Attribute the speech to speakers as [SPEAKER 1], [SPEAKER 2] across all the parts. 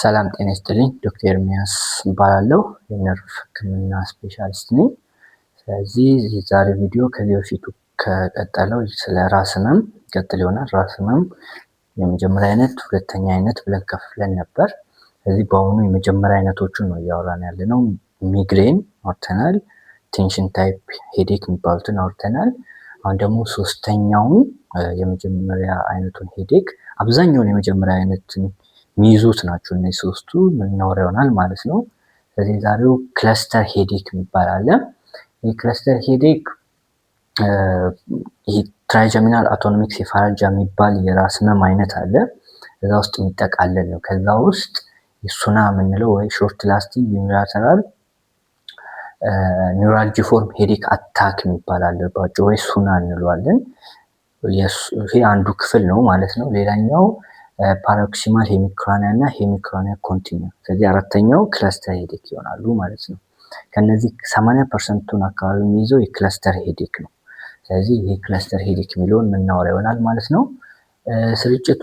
[SPEAKER 1] ሰላም ጤና ይስጥልኝ። ዶክተር ኤርሚያስ እባላለሁ። የነርቭ ሕክምና ስፔሻሊስት ነኝ። ስለዚህ የዛሬ ቪዲዮ ከዚህ በፊቱ ከቀጠለው ስለ ራስ ህመም ቀጥል ይሆናል። ራስ ህመም የመጀመሪያ አይነት፣ ሁለተኛ አይነት ብለን ከፍለን ነበር። ስለዚህ በአሁኑ የመጀመሪያ አይነቶቹን ነው እያወራን ያለነው። ሚግሬን አውርተናል፣ ቴንሽን ታይፕ ሄዴክ የሚባሉትን አውርተናል። አሁን ደግሞ ሶስተኛውን የመጀመሪያ አይነቱን ሄዴክ፣ አብዛኛውን የመጀመሪያ አይነትን የሚይዙት ናቸው እነዚህ ሶስቱ የምናወራ ይሆናል ማለት ነው። ስለዚህ ዛሬው ክለስተር ሄዴክ የሚባል አለ። ይህ ክለስተር ሄዴክ ይህ ትራይጀሚናል አውቶኖሚክ ሴፋልጃ የሚባል የራስ ህመም አይነት አለ። እዛ ውስጥ የሚጠቃለል ነው። ከዛ ውስጥ የሱና የምንለው ወይ ሾርት ላስቲንግ ዩኒላተራል ኒውራልጂፎርም ሄዴክ አታክ የሚባል አለ ባጭሩ፣ ወይ ሱና እንለዋለን። ይሄ አንዱ ክፍል ነው ማለት ነው። ሌላኛው ፓራክሲማል ሄሚክራኒያ እና ሄሚክራኒያ ኮንቲኒያ። ስለዚህ አራተኛው ክለስተር ሄዴክ ይሆናሉ ማለት ነው። ከነዚህ 80%ቱን አካባቢ የሚይዘው የክለስተር ሄዴክ ነው። ስለዚህ ይሄ ክለስተር ሄዴክ የሚለውን የምናወራ ይሆናል ማለት ነው። ስርጭቱ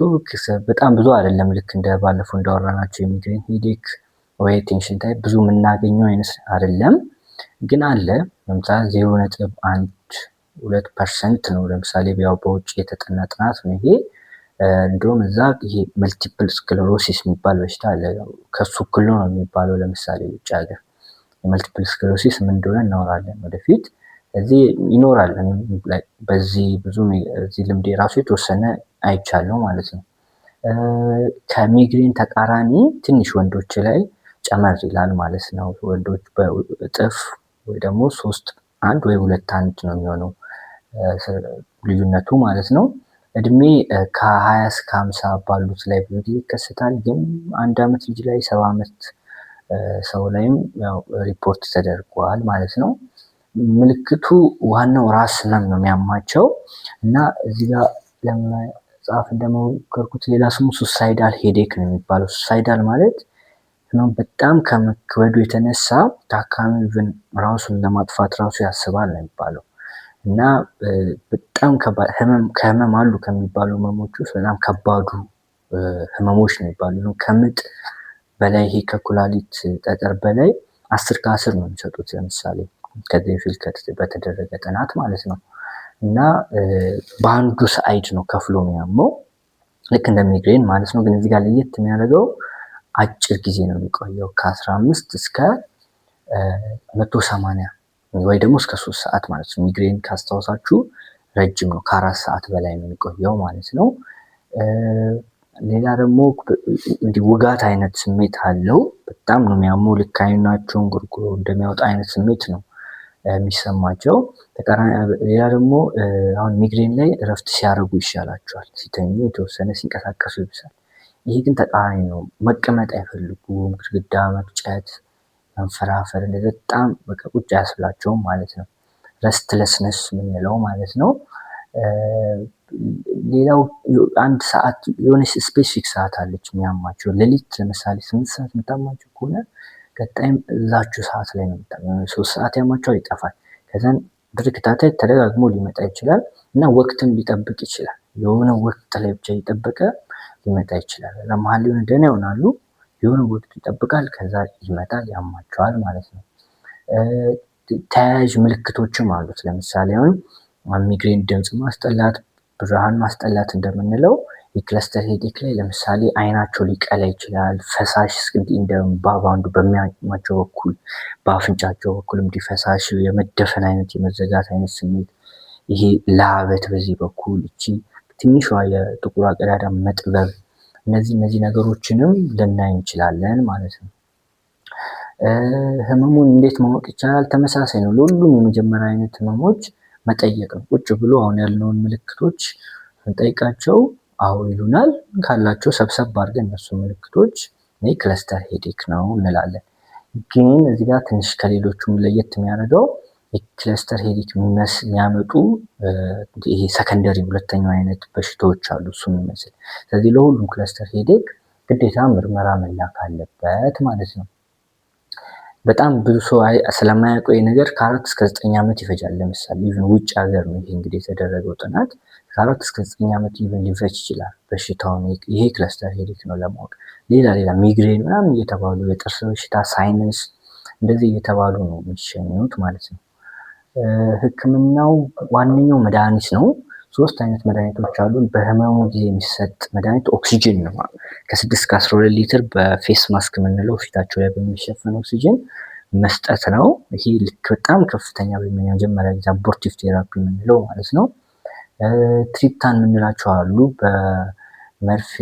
[SPEAKER 1] በጣም ብዙ አይደለም። ልክ እንደ ባለፈው እንዳወራናቸው የሚግሬን ሄዴክ ወይ ቴንሽን ታይፕ ብዙ የምናገኘው አይነት አይደለም፣ ግን አለ። ለምሳሌ 0.12% ነው። ለምሳሌ ያው በውጭ የተጠና ጥናት ነው ይሄ። እንደውም እዛ ይሄ መልቲፕል ስክለሮሲስ የሚባል በሽታ አለ። ከሱ እኩል ነው የሚባለው። ለምሳሌ ውጭ ሀገር የመልቲፕል ስክለሮሲስ ምን እንደሆነ እናወራለን ወደፊት። እዚህ ይኖራል። በዚህ ብዙ እዚህ ልምዴ ራሱ የተወሰነ አይቻለሁ ማለት ነው። ከሚግሬን ተቃራኒ ትንሽ ወንዶች ላይ ጨመር ይላል ማለት ነው። ወንዶች በእጥፍ ወይ ደግሞ 3:1 ወይ 2:1 ነው የሚሆነው ልዩነቱ ማለት ነው። እድሜ ከ20 እስከ 50 ባሉት ላይ ብዙ ጊዜ ይከሰታል። ግን 1 ዓመት ልጅ ላይ 70 ዓመት ሰው ላይም ያው ሪፖርት ተደርጓል ማለት ነው። ምልክቱ ዋናው ራስ ህመም ነው የሚያማቸው እና እዚህ ጋር ለመጻፍ እንደሞከርኩት ሌላ ስሙ ሱሳይዳል ሄዴክ ነው የሚባለው። ሱሳይዳል ማለት በጣም ከመክበዱ የተነሳ ታካሚው ራሱን ለማጥፋት ራሱ ያስባል ነው የሚባለው። እና በጣም ከህመም አሉ ከሚባሉ ህመሞች ውስጥ በጣም ከባዱ ህመሞች ነው የሚባሉ። ከምጥ በላይ ይሄ ከኩላሊት ጠጠር በላይ 10 ከ10 ነው የሚሰጡት። ለምሳሌ ከዚህ በፊት በተደረገ ጥናት ማለት ነው። እና በአንዱ ሳይድ ነው ከፍሎ የሚያመው ልክ እንደ ሚግሬን ማለት ነው። ግን እዚህ ጋር ለየት የሚያደርገው አጭር ጊዜ ነው የሚቆየው። ከ15 እስከ 180 ወይ ደግሞ እስከ 3 ሰዓት ማለት ነው። ሚግሬን ካስታውሳችሁ ረጅም ነው፣ ከ4 ሰዓት በላይ ነው የሚቆየው ማለት ነው። ሌላ ደግሞ እንዲህ ውጋት አይነት ስሜት አለው። በጣም ነው የሚያመው። ልክ አይናቸውን ጉርጉሮ እንደሚያወጣ አይነት ስሜት ነው የሚሰማቸው። ሌላ ደግሞ አሁን ሚግሬን ላይ እረፍት ሲያደርጉ ይሻላቸዋል። ሲተኙ የተወሰነ ሲንቀሳቀሱ ይብሳል። ይሄ ግን ተቃራኒ ነው። መቀመጥ አይፈልጉም። ግድግዳ መግጨት፣ መንፈራፈር በጣም በቃ ቁጭ አያስብላቸውም ማለት ነው። ረስትለስነስ የምንለው ማለት ነው። ሌላው አንድ ሰዓት የሆነ ስፔሲፊክ ሰዓት አለች የሚያማቸው። ሌሊት ለምሳሌ 8 ሰዓት የምታማቸው ከሆነ ቀጣይም እዛችሁ ሰዓት ላይ ነው የምታማቸው። 3 ሰዓት ያማቸዋል፣ ይጠፋል። ከዛን በተከታታይ ተደጋግሞ ሊመጣ ይችላል እና ወቅትም ሊጠብቅ ይችላል። የሆነ ወቅት ላይ ብቻ እየጠበቀ ሊመጣ ይችላል። ለመሀል የሆነ ደህና ይሆናሉ፣ የሆነ ወቅት ይጠብቃል፣ ከዛ ይመጣል፣ ያማቸዋል ማለት ነው። ተያያዥ ምልክቶችም አሉት። ለምሳሌ አሁን ሚግሬን ድምፅ ማስጠላት፣ ብርሃን ማስጠላት እንደምንለው የክለስተር ሄዴክ ላይ ለምሳሌ አይናቸው ሊቀላ ይችላል። ፈሳሽ እንደ ባንዱ በሚያማቸው በኩል በአፍንጫቸው በኩል እንዲህ ፈሳሽ የመደፈን አይነት የመዘጋት አይነት ስሜት፣ ይሄ ላበት በዚህ በኩል እቺ ትንሿ የጥቁር ቀዳዳ መጥበብ፣ እነዚህ ነገሮችንም ልናይ እንችላለን ማለት ነው። ህመሙን እንዴት ማወቅ ይቻላል? ተመሳሳይ ነው ለሁሉም የመጀመሪያ አይነት ህመሞች መጠየቅ ነው። ቁጭ ብሎ አሁን ያለውን ምልክቶች እንጠይቃቸው፣ አዎ ይሉናል። ካላቸው ሰብሰብ አድርገን እነሱ ምልክቶች ክለስተር ሄዴክ ነው እንላለን። ግን እዚህ ጋር ትንሽ ከሌሎቹም ለየት የሚያደርገው የክለስተር ሄዴክ የሚያመጡ ይሄ ሰከንደሪ ሁለተኛው አይነት በሽታዎች አሉ እሱ የሚመስል። ስለዚህ ለሁሉም ክለስተር ሄዴክ ግዴታ ምርመራ መላክ አለበት ማለት ነው። በጣም ብዙ ሰው ስለማያውቀው ነገር ከ4 እስከ 9 ዓመት ይፈጃል። ለምሳሌ ኢቭን ውጭ ሀገር ነው ይሄ እንግዲህ የተደረገው ጥናት ከ4 እስከ 9 ዓመት ኢቭን ሊፈጅ ይችላል በሽታውን ይሄ ክለስተር ሄዴክ ነው ለማወቅ። ሌላ ሚግሬን ምናምን እየተባሉ የጥርስ በሽታ፣ ሳይነስ እንደዚህ እየተባሉ ነው የሚሸኙት ማለት ነው። ህክምናው ዋነኛው መድኃኒት ነው። 3 አይነት መድኃኒቶች አሉ። በህመሙ ጊዜ የሚሰጥ መድኃኒት ኦክሲጅን ነው። ከ6 እስከ 12 ሊትር በፌስ ማስክ የምንለው ፊታቸው ላይ በሚሸፈን ኦክሲጅን መስጠት ነው። ይሄ ልክ በጣም ከፍተኛ በመጀመሪያ ጊዜ አቦርቲቭ ቴራፒ የምንለው ማለት ነው። ትሪፕታን የምንላቸው አሉ። በመርፌ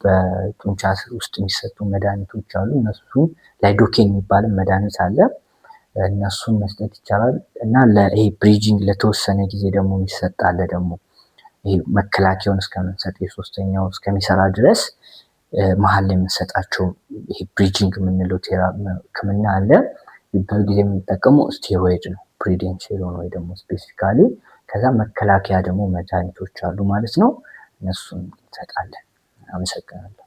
[SPEAKER 1] በጡንቻ ስር ውስጥ የሚሰጡ መድኃኒቶች አሉ። እነሱ ላይዶኬን የሚባል መድኃኒት አለ። እነሱን መስጠት ይቻላል እና ይሄ ብሪጂንግ ለተወሰነ ጊዜ ደግሞ የሚሰጥ አለ። ደግሞ ይሄ መከላከያውን እስከምንሰጥ የሶስተኛው እስከሚሰራ ድረስ መሀል ላይ የምንሰጣቸው ይሄ ብሪጂንግ የምንለው ህክምና አለ። ብዙ ጊዜ የምንጠቀመው ስቴሮይድ ነው፣ ፕሪዴንሴሎን ወይ ደግሞ ስፔሲፊካሊ። ከዛ መከላከያ ደግሞ መድኃኒቶች አሉ ማለት ነው። እነሱን እንሰጣለን። አመሰግናለሁ።